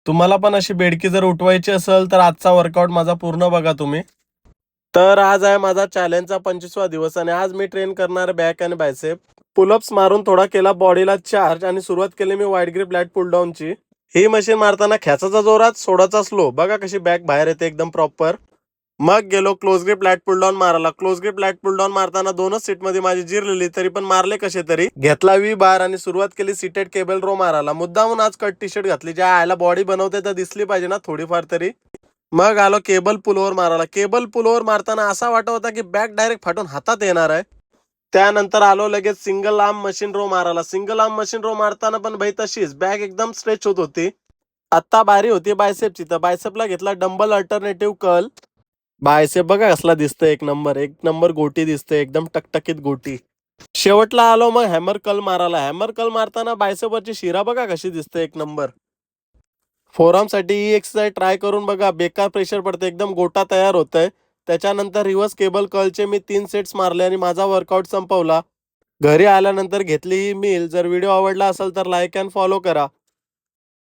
तुम्हाला पण अशी बेडकी जर उठवायची असेल तर आजचा वर्कआउट माझा पूर्ण बघा तुम्ही. तर आज आहे माझा चॅलेंजचा 25वा दिवस आणि आज मी ट्रेन करणार बॅक आणि बायसेप. पुलअप्स मारून थोडा केला बॉडीला चार्ज आणि सुरुवात केली मी वाईड ग्रिप लॅट पुल डाऊनची. ही मशीन मारताना खेचाचा जोरात सोडाचा स्लो, बघा कशी बॅक बाहेर येते एकदम प्रॉपर. मग गेलो क्लोज ग्रिप लॅट पुल डाऊन मारायला. क्लोज ग्रिप लॅट पुल डाऊन मारताना दोनच सीट मध्ये माझी जिरलेली, तरी पण मारले कसे तरी. घेतला व्ही बार आणि सुरुवात केली सीटेड केबल रो मारायला. मुद्दामून आज कट टी शर्ट घातली, ज्या आयला बॉडी बनवते तर दिसली पाहिजे ना थोडीफार तरी. मग आलो केबल पुलवर मारायला. केबल पुलवर मारताना असा वाटत होता की बॅक डायरेक्ट फाटून हातात येणार आहे. त्यानंतर आलो लगेच सिंगल आर्म मशीन रो मारायला. सिंगल आर्म मशीन रो मारताना पण भाई तशीच बॅक एकदम स्ट्रेच होत होती. आता बारी होती बायसेपची, तर बायसेपला घेतला डंबल अल्टरनेटिव्ह कर्ल. बायसेप बघा कसला दिसतंय, एक नंबर एक नंबर गोटी दिसते, एकदम टकटकीत गोटी. शेवटला आलो मग हॅमर कर्ल मारायला. हॅमर कर्ल मारताना बायसेपवरची शिरा बघा कशी दिसते, एक नंबर. फोरआर्म साठी ही एक्सरसाइज ट्राय करून बघा, बेकार प्रेशर पडते, एकदम गोटा तयार होतंय. त्याच्यानंतर रिव्हर्स केबल कर्लचे मी 3 सेट्स मारले आणि माझा वर्कआउट संपवला. घरी आल्यानंतर घेतली ही मील. जर व्हिडिओ आवडला असेल तर लाईक अँड फॉलो करा.